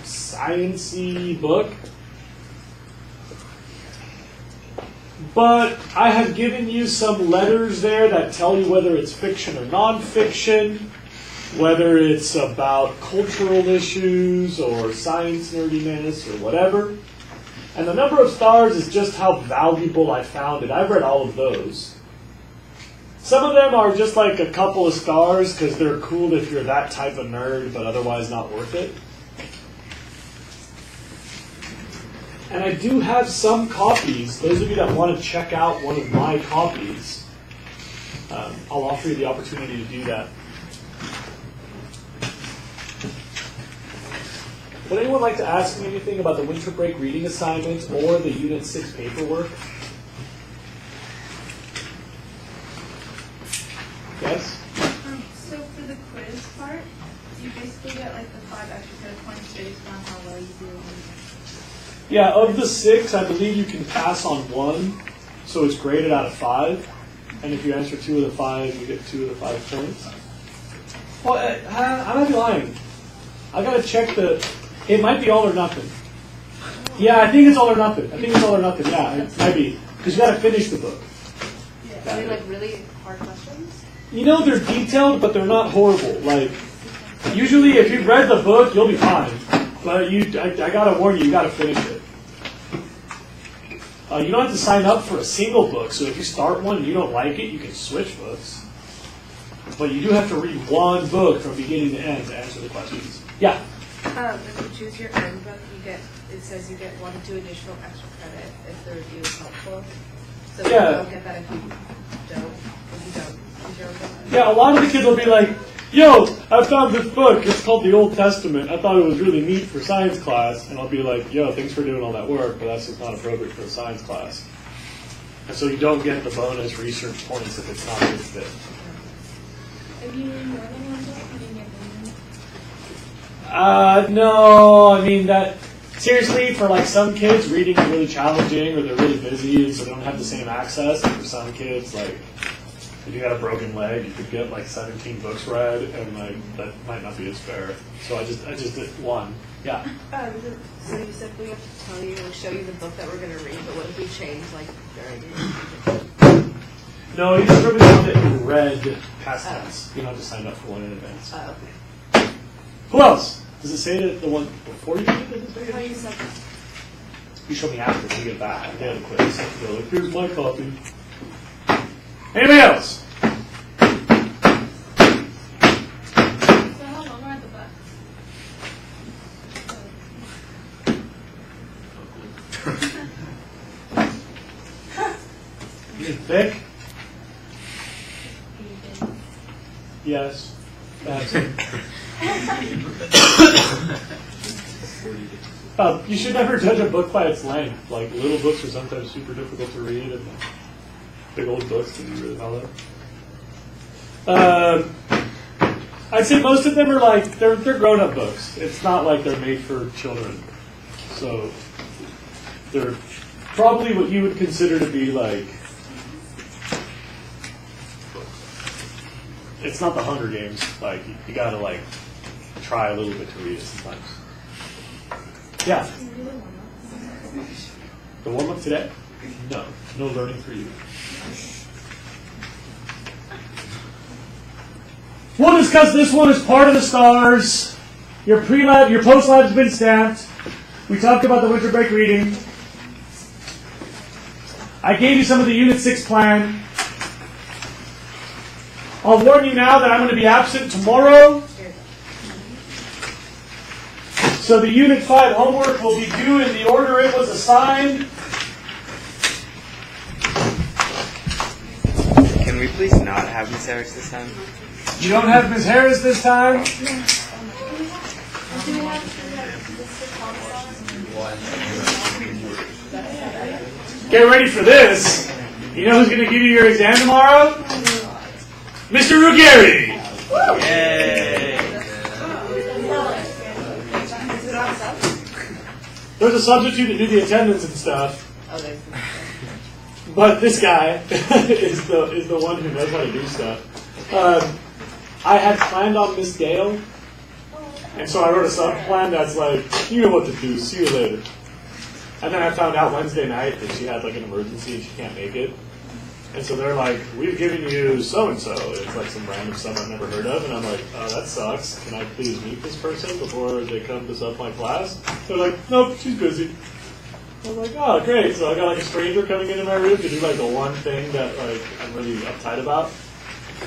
sciencey book, but I have given you some letters there that tell you whether it's fiction or nonfiction, whether it's about cultural issues or science nerdiness or whatever. And the number of stars is just how valuable I found it. I've read all of those. Some of them are just like a couple of stars because they're cool if you're that type of nerd, but otherwise not worth it. And I do have some copies. Those of you that want to check out one of my copies, I'll offer you the opportunity to do that. Would anyone like to ask me anything about the winter break reading assignment or the Unit 6 paperwork? Yes? So for the quiz part, you basically get like the 5 extra credit points based on how well you do. Yeah, of the 6, I believe you can pass on 1, so it's graded out of 5. And if you answer 2 of the 5, you get 2 of the 5 points. Well, I might be lying. I gotta check the. It might be all or nothing. Yeah, I think it's all or nothing. Yeah, it might be because you gotta finish the book. Yeah. Are they like really hard questions? You know, they're detailed, but they're not horrible. Like, usually if you've read the book, you'll be fine. But I gotta warn you, you gotta finish it. You don't have to sign up for a single book, so if you start one and you don't like it, you can switch books. But you do have to read one book from beginning to end to answer the questions. Yeah? If you choose your own book, it says you get 1 to 2 additional extra credit if the review is helpful. So Yeah. you don't get that if you don't choose your own book. Yeah, a lot of the kids will be like, yo, I found this book. It's called the Old Testament. I thought it was really neat for science class. And I'll be like, yo, thanks for doing all that work, but that's just not appropriate for a science class. And so you don't get the bonus research points if it's not a good fit. If you read more than one book, you get them. No, I mean that, seriously, for like some kids, reading is really challenging or they're really busy and so they don't have the same access. And for some kids, like, if you got a broken leg, you could get like 17 books read, and like that might not be as fair. So I just did 1. Yeah. So you said we have to tell you or show you the book that we're going to read, but what if we change like during the No, you just really want that you read past tense. You don't have to sign up for one in advance. okay. Who else? Does it say that the one before you did it? Does it say How it? you said that? You show me after when you get back. At the end of the quiz. You're like, here's my copy. Anybody else? So how long are the books? Thick? Yes. You should never judge a book by its length. Like, little books are sometimes super difficult to read, and big old books can be really hard. I'd say most of them are like, they're grown-up books. It's not like they're made for children. So they're probably what you would consider to be like, it's not the Hunger Games. Like, you gotta like try a little bit to read it sometimes. Yeah. The warm-up today? No. No learning for you. We'll discuss this one as part of the stars. Your pre-lab, your post-lab has been stamped. We talked about the winter break reading. I gave you some of the Unit 6 plan. I'll warn you now that I'm going to be absent tomorrow. So the Unit 5 homework will be due in the order it was assigned. Can we please not have Miss Harris this time? You don't have Ms. Harris this time? Get ready for this. You know who's going to give you your exam tomorrow? Mr. Ruggieri. Yay! There's a substitute that do the attendance and stuff. But this guy is the one who knows how to do stuff. I had planned on Miss Gale, And so I wrote a sub-plan that's like, you know what to do, see you later. And then I found out Wednesday night that she had like an emergency and she can't make it. And so they're like, we've given you so-and-so. It's like some random sub I've never heard of. And I'm like, oh, that sucks. Can I please meet this person before they come to sub my class? They're like, nope, she's busy. I'm like, oh, great. So I got like a stranger coming into my room to do like the one thing that like I'm really uptight about.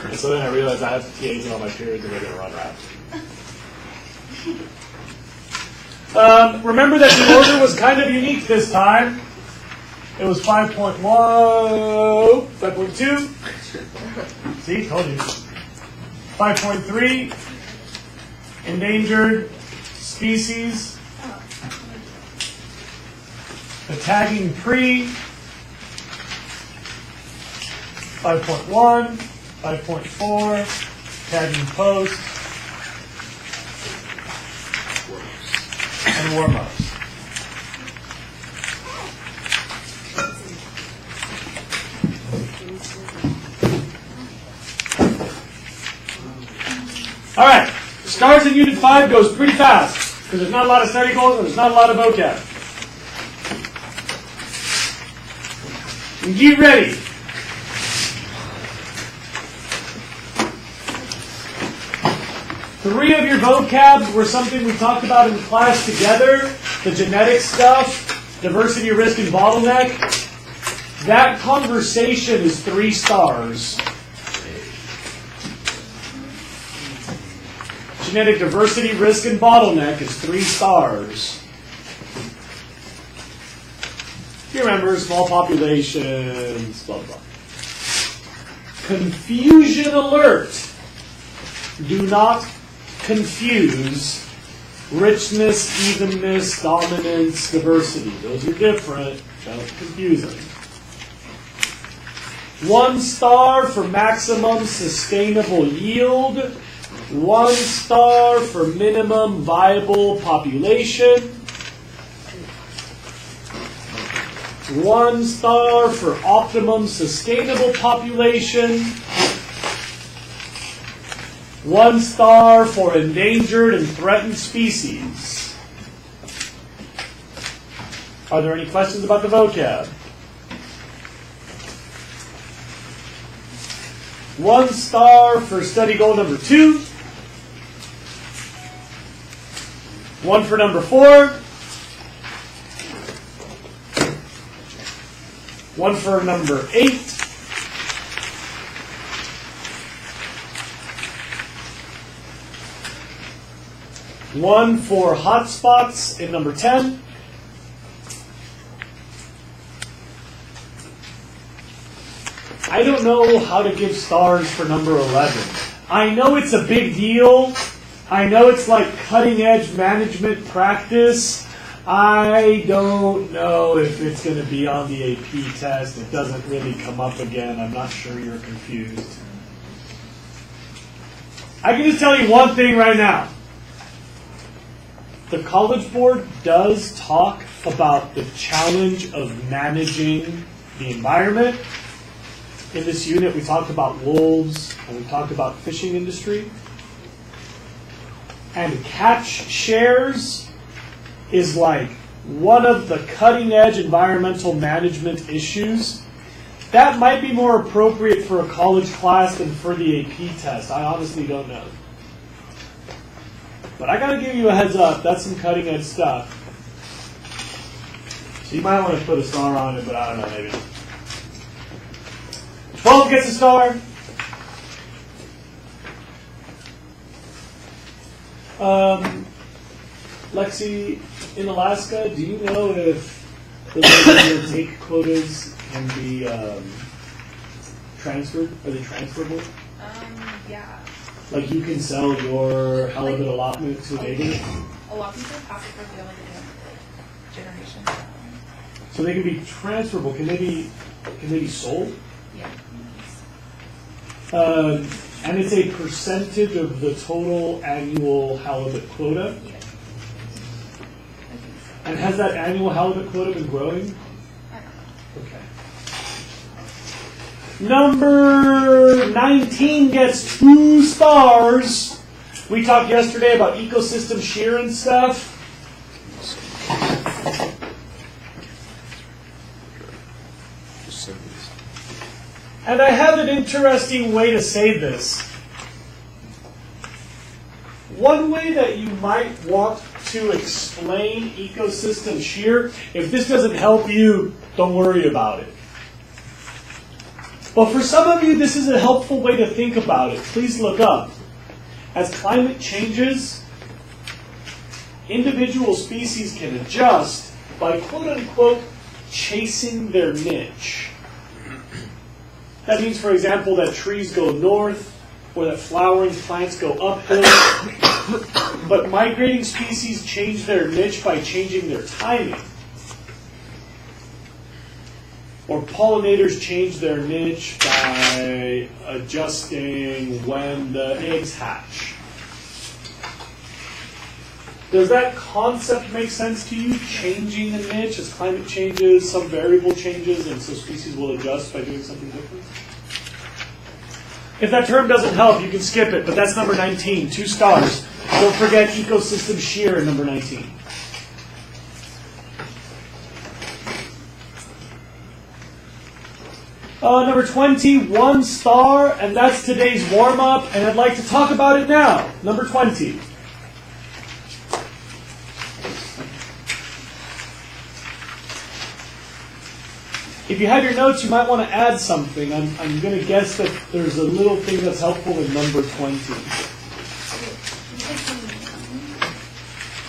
And so then I realized I have TAs in all my periods and they're going to run that. Remember that the order was kind of unique this time. It was 5.1, 5.2. See, told you. 5.3, endangered species. The tagging pre. 5.1, 5.4, tagging post. And warm-ups. All right, stars in Unit 5 goes pretty fast because there's not a lot of study goals and there's not a lot of vocab. And get ready. Three of your vocabs were something we talked about in class together. The genetic stuff, diversity, risk, and bottleneck. That conversation is 3 stars. Genetic diversity, risk, and bottleneck is 3 stars. You remember, small populations, blah, blah. Confusion alert. Do not confuse richness, evenness, dominance, diversity. Those are different. Don't confuse them. 1 star for maximum sustainable yield. 1 star for minimum viable population. 1 star for optimum sustainable population. 1 star for endangered and threatened species. Are there any questions about the vocab? 1 star for study goal number 2. 1 for number 4. 1 for number 8. 1 for hotspots in number 10. I don't know how to give stars for number 11. I know it's a big deal. I know it's like cutting edge management practice. I don't know if it's going to be on the AP test. It doesn't really come up again. I'm not sure you're confused. I can just tell you one thing right now. The College Board does talk about the challenge of managing the environment. In this unit, we talked about wolves, and we talked about fishing industry. And catch shares is like one of the cutting-edge environmental management issues. That might be more appropriate for a college class than for the AP test. I honestly don't know. But I got to give you a heads up. That's some cutting-edge stuff. So you might want to put a star on it, but I don't know, maybe. 12 gets a star. Lexi, in Alaska, do you know if the regular take quotas can be transferred? Are they transferable? Yeah. Like you can sell your halibut allotment to a neighbor? A lot of people have to for the other generation. So they can be transferable. Can they be sold? Yeah. And it's a percentage of the total annual halibut quota? Yeah. And has that annual halibut quota been growing? I don't know. Okay. Number 19 gets 2 stars. We talked yesterday about ecosystem shear and stuff. And I have an interesting way to say this. One way that you might want to explain ecosystem shear, if this doesn't help you, don't worry about it. But for some of you, this is a helpful way to think about it. Please look up. As climate changes, individual species can adjust by quote-unquote chasing their niche. That means, for example, that trees go north or that flowering plants go uphill. But migrating species change their niche by changing their timing. Or pollinators change their niche by adjusting when the eggs hatch. Does that concept make sense to you? Changing the niche as climate changes, some variable changes, and so species will adjust by doing something different? If that term doesn't help, you can skip it, but that's number 19, 2 stars. Don't forget ecosystem shear in number 19. Number 20, 1 star, and that's today's warm-up, and I'd like to talk about it now. Number 20. If you have your notes, you might want to add something. I'm going to guess that there's a little thing that's helpful in number 20.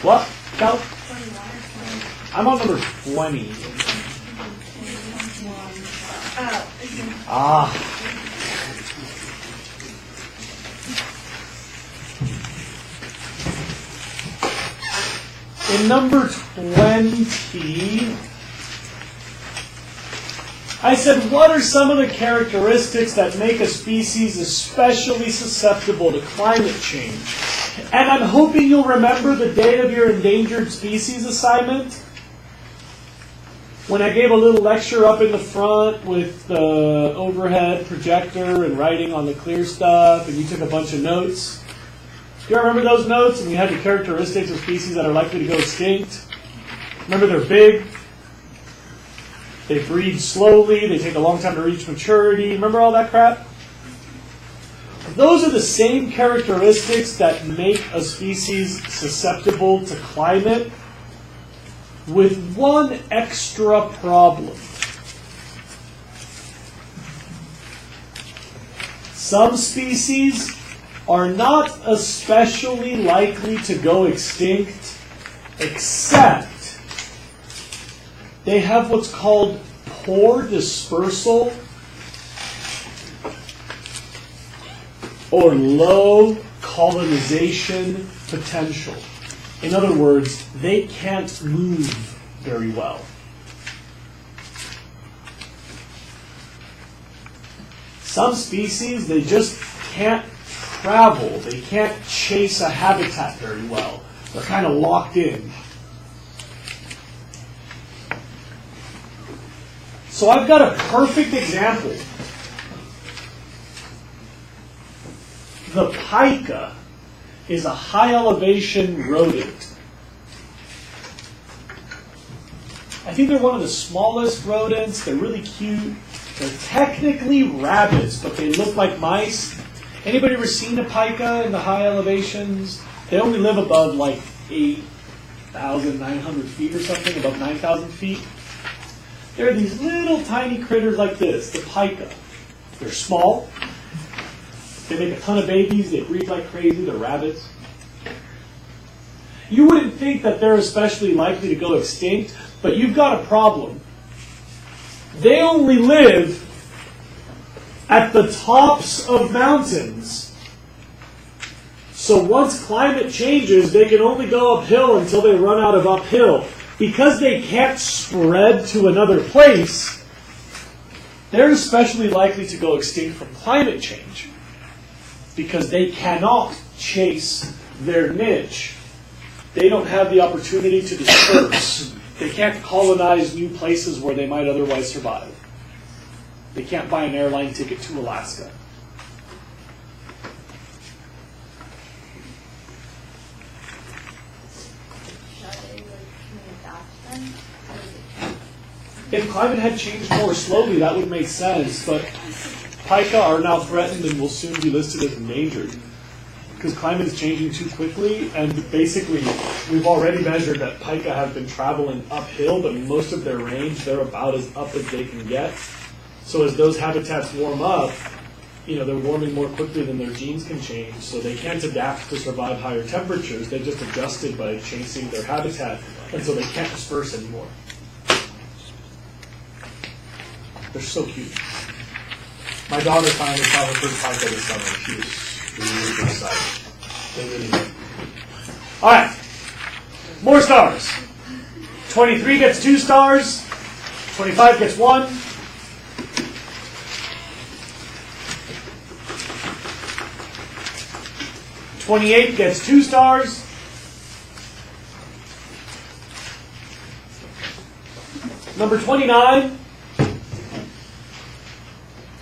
What? No. I'm on number 20. Ah. In number 20, I said, what are some of the characteristics that make a species especially susceptible to climate change? And I'm hoping you'll remember the day of your endangered species assignment, when I gave a little lecture up in the front with the overhead projector and writing on the clear stuff, and you took a bunch of notes. Do you remember those notes? And we had the characteristics of species that are likely to go extinct. Remember, they're big. They breed slowly. They take a long time to reach maturity. Remember all that crap? Those are the same characteristics that make a species susceptible to climate, with one extra problem. Some species are not especially likely to go extinct, except they have what's called poor dispersal or low colonization potential. In other words, they can't move very well. Some species, they just can't travel. They can't chase a habitat very well. They're kind of locked in. So I've got a perfect example. The pika is a high elevation rodent. I think they're one of the smallest rodents. They're really cute. They're technically rabbits, but they look like mice. Anybody ever seen a pika in the high elevations? They only live above like 8,900 feet or something, above 9,000 feet. They're these little tiny critters like this, the pika. They're small. They make a ton of babies. They breed like crazy. They're rabbits. You wouldn't think that they're especially likely to go extinct, but you've got a problem. They only live at the tops of mountains. So once climate changes, they can only go uphill until they run out of uphill. Because they can't spread to another place, they're especially likely to go extinct from climate change. Because they cannot chase their niche. They don't have the opportunity to disperse. They can't colonize new places where they might otherwise survive. They can't buy an airline ticket to Alaska. then? If climate had changed more slowly, that would make sense, but pika are now threatened and will soon be listed as endangered. Because climate is changing too quickly, and basically, we've already measured that pika have been traveling uphill, but most of their range, they're about as up as they can get. So as those habitats warm up, they're warming more quickly than their genes can change, so they can't adapt to survive higher temperatures. They just adjusted by changing their habitat, and so they can't disperse anymore. They're so cute. My daughter finally saw her first pika this summer. She was really excited. They really did. All right, more stars. 23 gets 2 stars. 25 gets 1. 28 gets 2 stars. Number 29.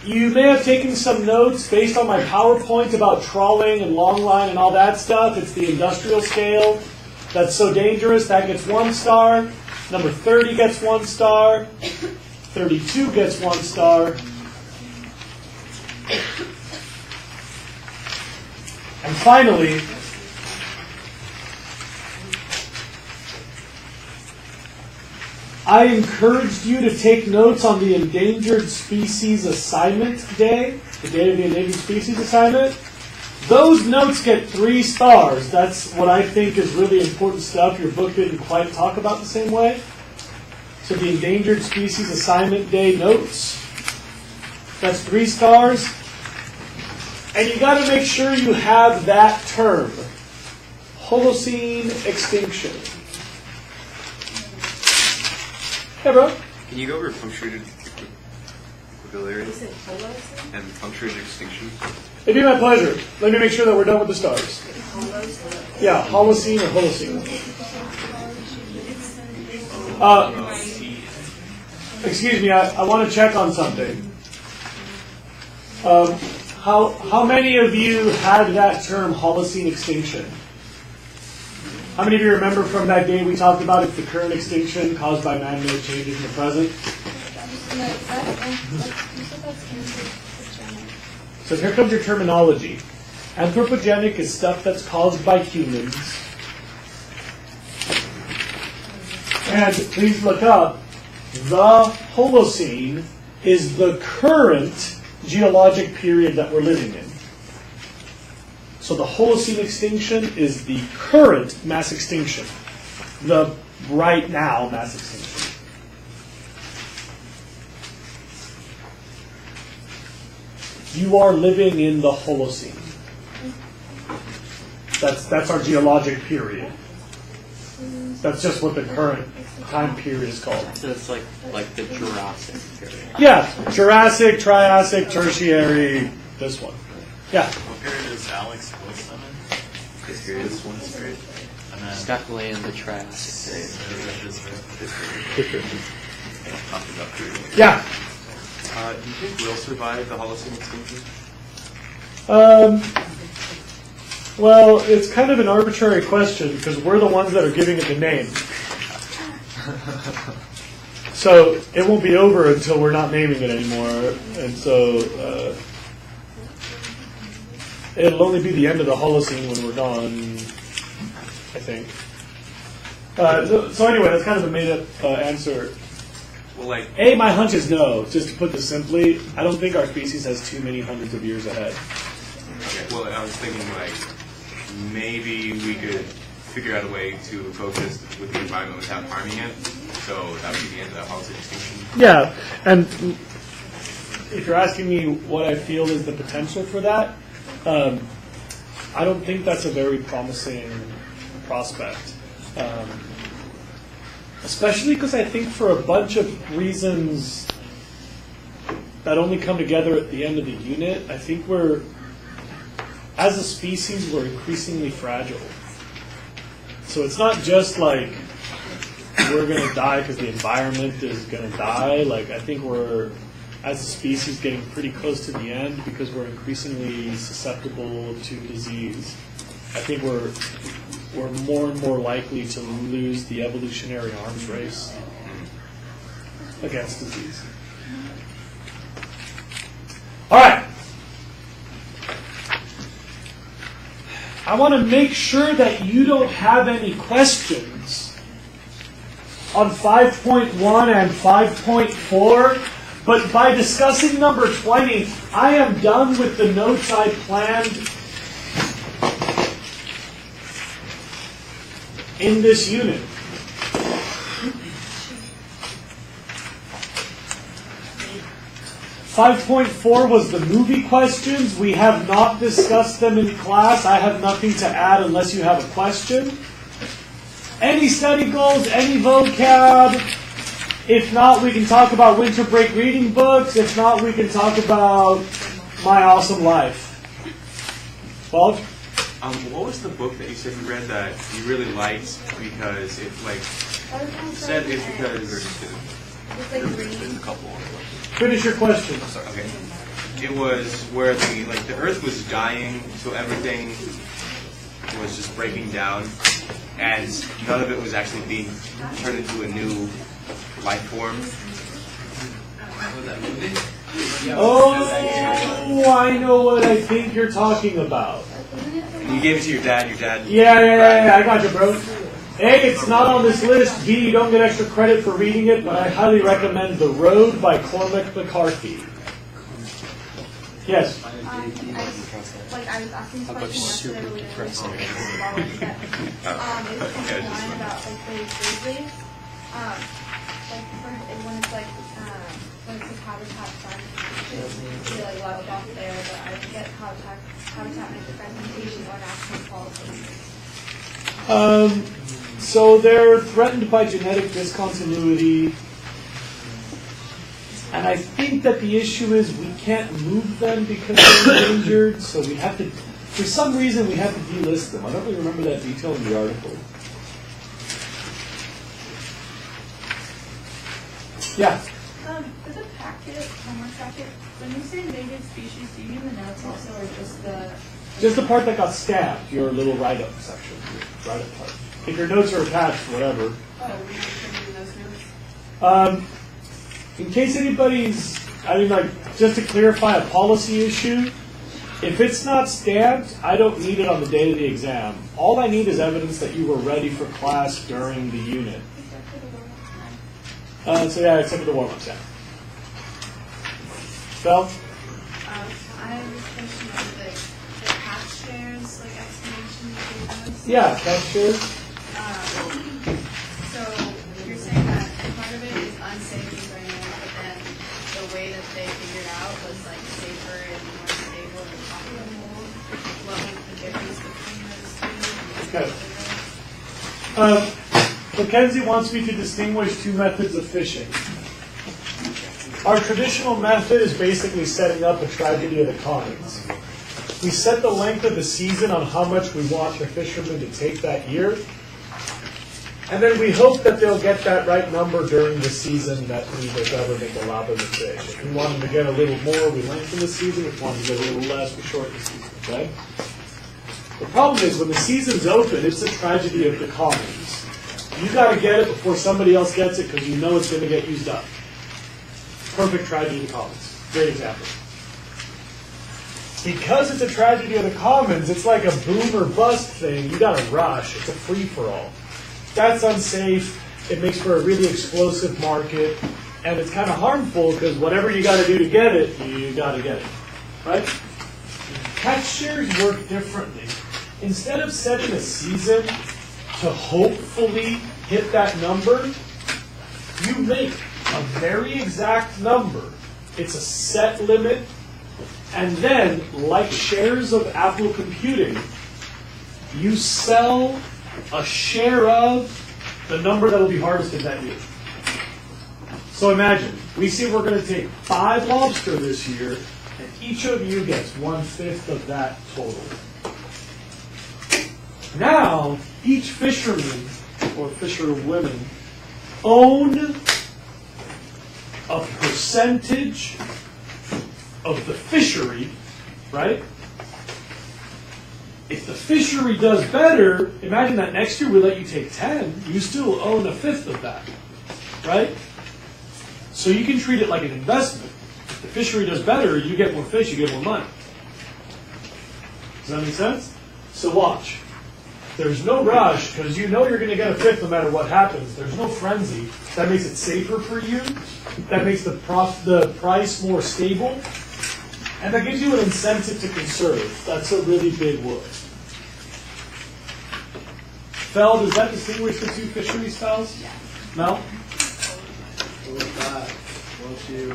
You may have taken some notes based on my PowerPoint about trawling and longline and all that stuff. It's the industrial scale. That's so dangerous. That gets 1 star. Number 30 gets 1 star. 32 gets 1 star. And finally, I encouraged you to take notes on the Endangered Species Assignment Day, the day of the Endangered Species Assignment. Those notes get 3 stars. That's what I think is really important stuff your book didn't quite talk about the same way. So the Endangered Species Assignment Day notes, that's 3 stars. And you got to make sure you have that term, Holocene extinction. Hey, bro. Can you go over punctuated vocabulary Is it Holocene? and punctuated extinction? It'd be my pleasure. Let me make sure that we're done with the stars. Holocene? Yeah, Holocene or Holocene. Excuse me, I want to check on something. How many of you had that term, Holocene extinction? How many of you remember from that day we talked about it's the current extinction caused by man-made changes in the present? So here comes your terminology. Anthropogenic is stuff that's caused by humans. And please look up, the Holocene is the current geologic period that we're living in. So the Holocene extinction is the current mass extinction, the right now mass extinction. You are living in the Holocene. That's our geologic period. That's just what the current time period is called. So it's like the Jurassic period. Yeah, Jurassic, Triassic, Tertiary, this one. Yeah. What period is Alex Wilson in? This period is one period. And then It's definitely in the Triassic period. Yeah. Do you think we'll survive the Holocene extinction? Well, it's kind of an arbitrary question because we're the ones that are giving it the name. So it won't be over until we're not naming it anymore, and so it'll only be the end of the Holocene when we're gone, I think. So anyway, that's kind of a made-up answer. Well, like, My hunch is no. Just to put this simply, I don't think our species has too many hundreds of years ahead. okay, well, I was thinking like maybe we could figure out a way to focus with the environment without harming it. So that would be the end of the Holocene extinction. Yeah, and if you're asking me what I feel is the potential for that, I don't think that's a very promising prospect. Especially because I think for a bunch of reasons that only come together at the end of the unit, I think as a species, we're increasingly fragile. So it's not just like we're going to die because the environment is going to die. Like, I think we're, as a species, getting pretty close to the end because we're increasingly susceptible to disease. I think we're we're more and more likely to lose the evolutionary arms race against disease. All right. I want to make sure that you don't have any questions on 5.1 and 5.4, but by discussing number 20, I am done with the notes I planned in this unit. 5.4 was the movie questions. We have not discussed them in class. I have nothing to add unless you have a question. Any study goals, any vocab? If not, we can talk about winter break reading books. If not, we can talk about My Awesome Life. Well, what was the book that you said you read that you really liked because it said it's because There's a couple. finish your question. okay, it was where the Earth was dying, so everything was just breaking down, and none of it was actually being turned into a new life form. Was that movie? Oh, I know what I think you're talking about. And you gave it to your dad. Yeah, I got you, bro. A, it's not on this list. B, you don't get extra credit for reading it, but I highly recommend The Road by Cormac McCarthy. Yes? I was asking this question yesterday, but we didn't really focus on it. It was kind of line about the Grizzlies. When it's habitat science, they leveled off there, but I forget habitat makes a presentation or national policy. So they're threatened by genetic discontinuity. And I think that the issue is we can't move them because they're endangered, so we have to, for some reason, we have to delist them. I don't really remember that detail in the article. Yeah? For the packet, homework packet, when you say endangered species, do you mean the notes also, or just the... Just the part that got stabbed, your little write-up section, your write-up part. If your notes are attached, whatever. Oh, we should do those notes? In case anybody's, just to clarify a policy issue, if it's not stamped, I don't need it on the day of the exam. All I need is evidence that you were ready for class during the unit. Except for the warm-up, yeah. Phil? I have this question of the catch shares, explanation you gave us. Yeah, catch shares. So you're saying that part of it is unsafe and granular, but then the way that they figured out was safer and more stable and profitable. What was the difference between those two? Okay. Mackenzie wants me to distinguish two methods of fishing. Our traditional method is basically setting up a tragedy of the commons. We set the length of the season on how much we want the fishermen to take that year, and then we hope that they'll get that right number during the season that the government allowed them to fish. If we want them to get a little more, we lengthen the season. If we want them to get a little less, we shorten the season. Okay? The problem is when the season's open, it's a tragedy of the commons. You got to get it before somebody else gets it because you know it's going to get used up. Perfect tragedy of the commons. Great example. Because it's a tragedy of the commons, it's like a boom or bust thing. You got to rush. It's a free-for-all. That's unsafe. It makes for a really explosive market. And it's kind of harmful because whatever you got to do to get it, you got to get it. Right? Catch shares work differently. Instead of setting a season to hopefully hit that number, you make a very exact number. It's a set limit. And then, like shares of Apple Computing, you sell a share of the number that will be harvested that year. So imagine, we say we're going to take 5 lobster this year, and each of you gets 1/5 of that total. Now, each fisherman or fisherwomen own a percentage of the fishery, right? If the fishery does better, imagine that next year we let you take 10, you still own a fifth of that, right? So you can treat it like an investment. If the fishery does better, you get more fish, you get more money. Does that make sense? So watch. There's no rush because you know you're going to get a fifth no matter what happens. There's no frenzy. That makes it safer for you. That makes the price more stable. And that gives you an incentive to conserve. That's a really big word. Fel, does that distinguish the two fisheries, Fels? Yeah. No? So with that, won't you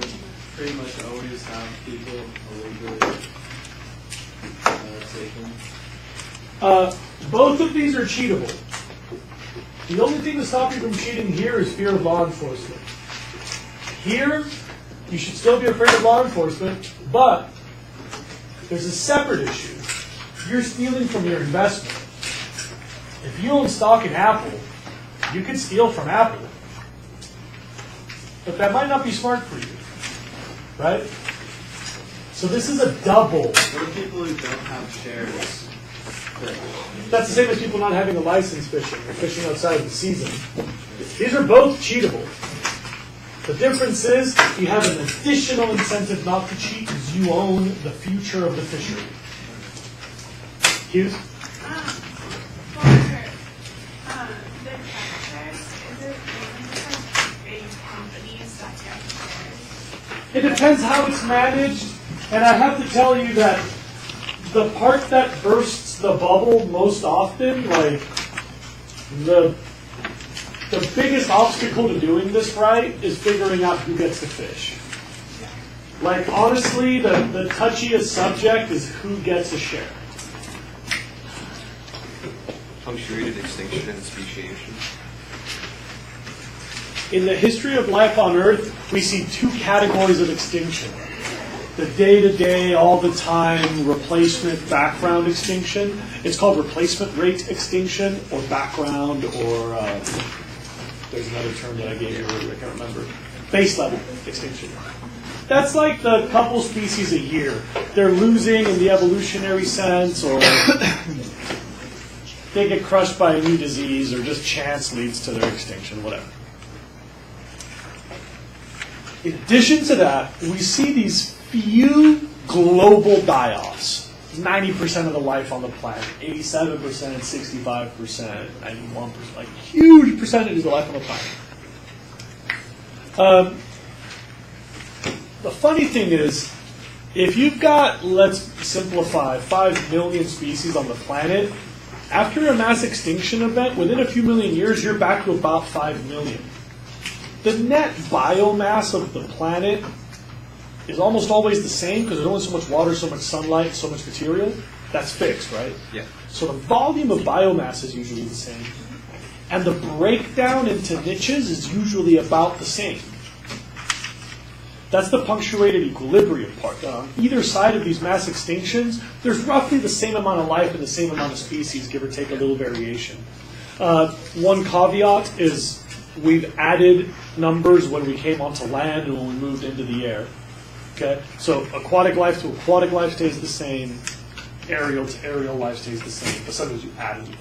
pretty much always have people illegally taken? Both of these are cheatable. The only thing to stop you from cheating here is fear of law enforcement. Here, you should still be afraid of law enforcement, but there's a separate issue. You're stealing from your investment. If you own stock in Apple, you could steal from Apple. But that might not be smart for you, right? So this is a double. What are people who don't have shares? That's the same as people not having a license fishing or fishing outside of the season. These are both cheatable. The difference is you have an additional incentive not to cheat because you own the future of the fishery. Hughes? The catchers, is it only like big companies that get shares? It depends how it's managed, and I have to tell you that the part that bursts the bubble most often, like the biggest obstacle to doing this right is figuring out who gets to fish. Like honestly, the touchiest subject is who gets a share. Punctuated extinction and speciation. In the history of life on Earth, we see two categories of extinction. The day-to-day, all-the-time replacement background extinction. It's called replacement rate extinction or background or there's another term that I gave you earlier, I can't remember. Base level extinction. That's like the couple species a year. They're losing in the evolutionary sense or they get crushed by a new disease or just chance leads to their extinction, whatever. In addition to that, we see these few global die-offs. 90% of the life on the planet, 87%, 65%, 91%, like huge percentage of the life on the planet. The funny thing is, if you've got, let's simplify, 5 million species on the planet, after a mass extinction event, within a few million years, you're back to about 5 million. The net biomass of the planet is almost always the same because there's only so much water, so much sunlight, so much material. That's fixed, right? Yeah. So the volume of biomass is usually the same. And the breakdown into niches is usually about the same. That's the punctuated equilibrium part. On either side of these mass extinctions, there's roughly the same amount of life and the same amount of species, give or take a little variation. One caveat is we've added numbers when we came onto land and when we moved into the air. Okay, so aquatic life to aquatic life stays the same. Aerial to aerial life stays the same. But sometimes you add it.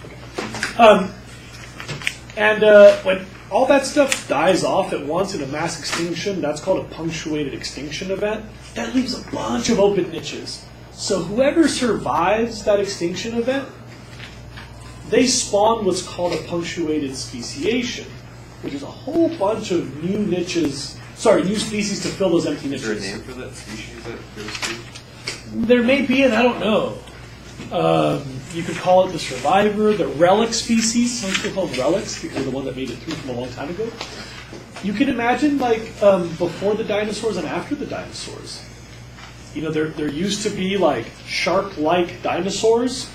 Okay. When all that stuff dies off at once in a mass extinction, that's called a punctuated extinction event. That leaves a bunch of open niches. So whoever survives that extinction event, they spawn what's called a punctuated speciation, which is a whole bunch of new niches. Sorry, new species to fill those empty niches. Is there a name for that species that goes through? There may be, and I don't know. You could call it the survivor, the relic species. Some people call them relics because they're the one that made it through from a long time ago. You can imagine, like, before the dinosaurs and after the dinosaurs. You know, there used to be, like, shark-like dinosaurs.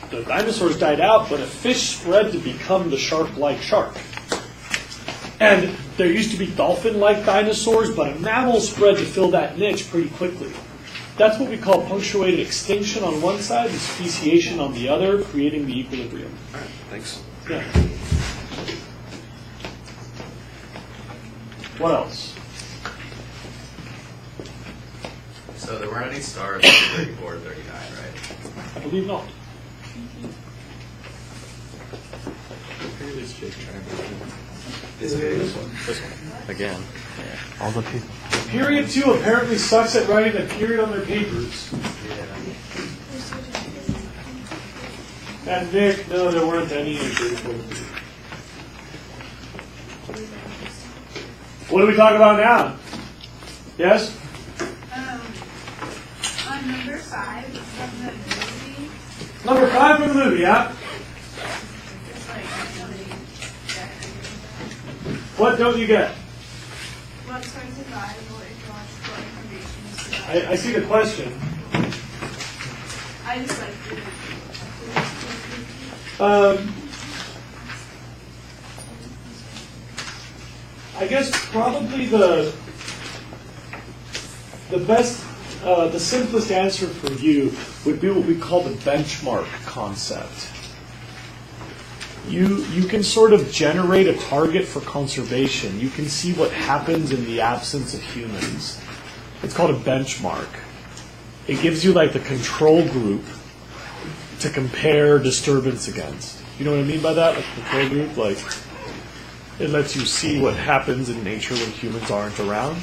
The dinosaurs died out, but a fish spread to become the shark-like shark. And there used to be dolphin-like dinosaurs, but a mammal spread to fill that niche pretty quickly. That's what we call punctuated extinction on one side and speciation on the other, creating the equilibrium. All right, thanks. Yeah. What else? So there weren't any stars in 34 or 39, right? I believe not. This one. Again. All the people. Period 2 apparently sucks at writing a period on their papers. And Nick, no, there weren't any in grade 4. What do we talk about now? Yes? On number 5 from the movie, Number 5 from the movie, yeah? it's like really What don't you get? what sorts of valuable ecological information is provided. I see the question. I just like I guess probably the best, the simplest answer for you would be what we call the benchmark concept. You can sort of generate a target for conservation. You can see what happens in the absence of humans. It's called a benchmark. It gives you like the control group to compare disturbance against. You know what I mean by that? Like control group, like it lets you see what happens in nature when humans aren't around.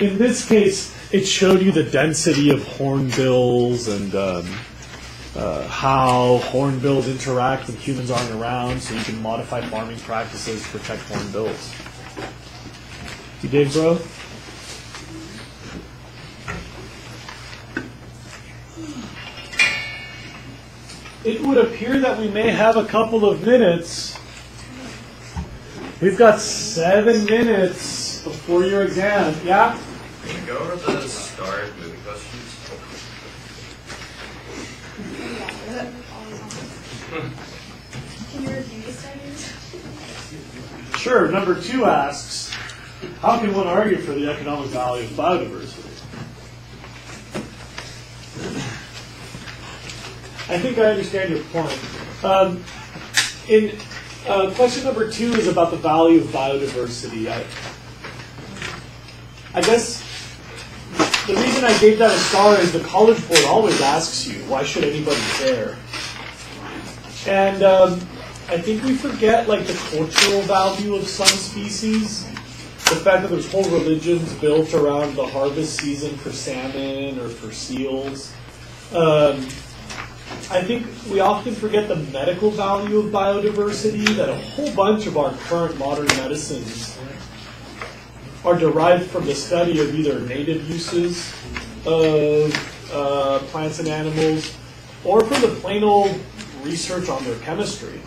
In this case, it showed you the density of hornbills and how hornbills interact when humans aren't around, so you can modify farming practices to protect hornbills. You dig, bro? It would appear that we may have a couple of minutes. We've got 7 minutes before your exam. Yeah? Can you go over the STAR movie questions? Can you review the studies? Sure. Number 2 asks, how can one argue for the economic value of biodiversity? I think I understand your point. Question number 2 is about the value of biodiversity. I guess the reason I gave that a star is the College Board always asks you, why should anybody care? And I think we forget like the cultural value of some species. The fact that there's whole religions built around the harvest season for salmon or for seals. I think we often forget the medical value of biodiversity, that a whole bunch of our current modern medicines are derived from the study of either native uses of plants and animals, or from the plain old research on their chemistry.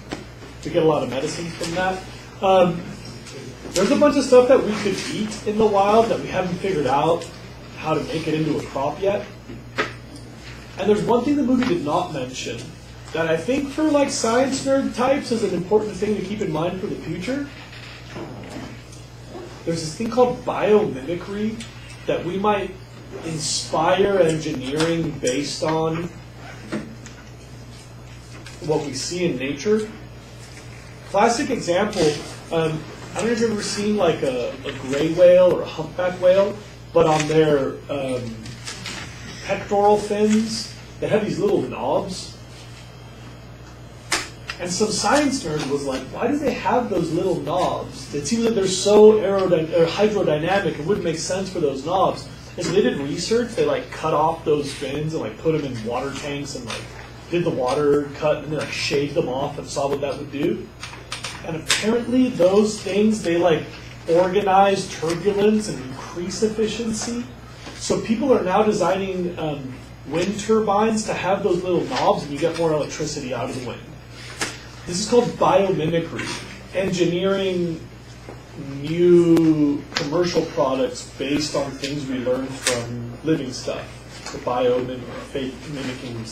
We get a lot of medicines from that. There's a bunch of stuff that we could eat in the wild that we haven't figured out how to make it into a crop yet. And there's one thing the movie did not mention that I think for like science nerd types is an important thing to keep in mind for the future. There's this thing called biomimicry that we might inspire engineering based on what we see in nature. Classic example, I don't know if you've ever seen like a gray whale or a humpback whale, but on their pectoral fins, they have these little knobs. And some science nerd was like, why do they have those little knobs? It seems that they're so hydrodynamic, it wouldn't make sense for those knobs. And so they did research, they like cut off those fins and like put them in water tanks and like did the water cut and then like shaved them off and saw what that would do. And apparently those things, they like organize turbulence and increase efficiency. So people are now designing wind turbines to have those little knobs and you get more electricity out of the wind. This is called biomimicry, engineering new commercial products based on things we learned from living stuff. The biomimicking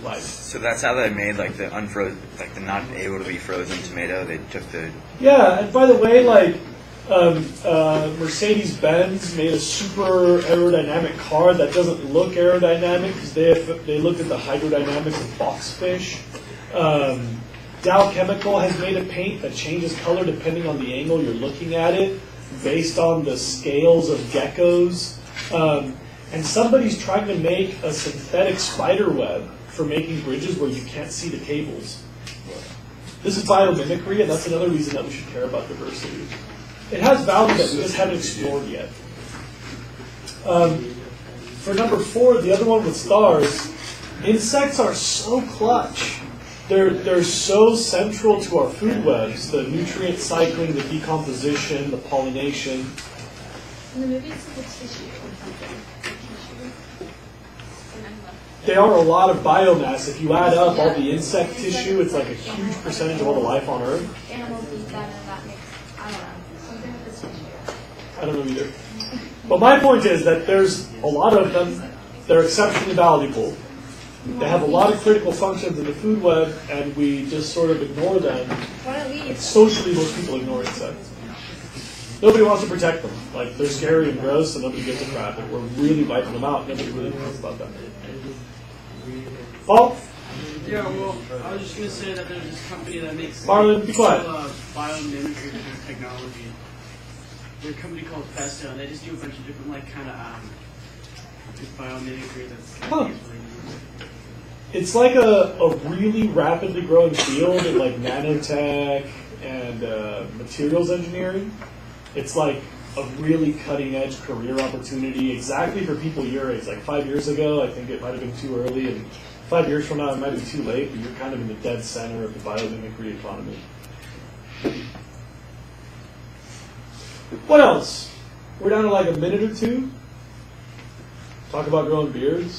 life. So that's how they made like the unfrozen, like the not able to be frozen tomato. They took the Yeah, and by the way, like Mercedes-Benz made a super aerodynamic car that doesn't look aerodynamic because they looked at the hydrodynamics of boxfish. Dow Chemical has made a paint that changes color depending on the angle you're looking at it, based on the scales of geckos. And somebody's trying to make a synthetic spider web for making bridges where you can't see the cables. This is biomimicry, and that's another reason that we should care about diversity. It has value that we just haven't explored yet. For number 4, the other one with stars, insects are so clutch. They're so central to our food webs, the nutrient cycling, the decomposition, the pollination. In the movie, it's like a tissue or something. They are a lot of biomass. If you add up all the insect tissue, it's like a huge percentage of all the life on Earth. Animals eat that and that makes, I don't know, something with the tissue. I don't know either. But my point is that there's a lot of them. They're exceptionally valuable. They have a lot of critical functions in the food web, and we just sort of ignore them. Why don't we? Socially, most people ignore insects. Nobody wants to protect them. Like, they're scary and gross, and nobody gives a crap. And we're really wiping them out. Nobody really cares about them. Paul? Yeah, well, I was just going to say that there's this company that makes Marlon, be quiet. biomimicry technology. They're a company called Festo, and they just do a bunch of different, like, kind of biomimicry that's Huh. It's like a really rapidly growing field in like nanotech and materials engineering. It's like a really cutting edge career opportunity exactly for people your age. Like 5 years ago, I think it might have been too early, and 5 years from now, it might be too late, but you're kind of in the dead center of the biomimicry economy. What else? We're down to like a minute or two. Talk about growing beards.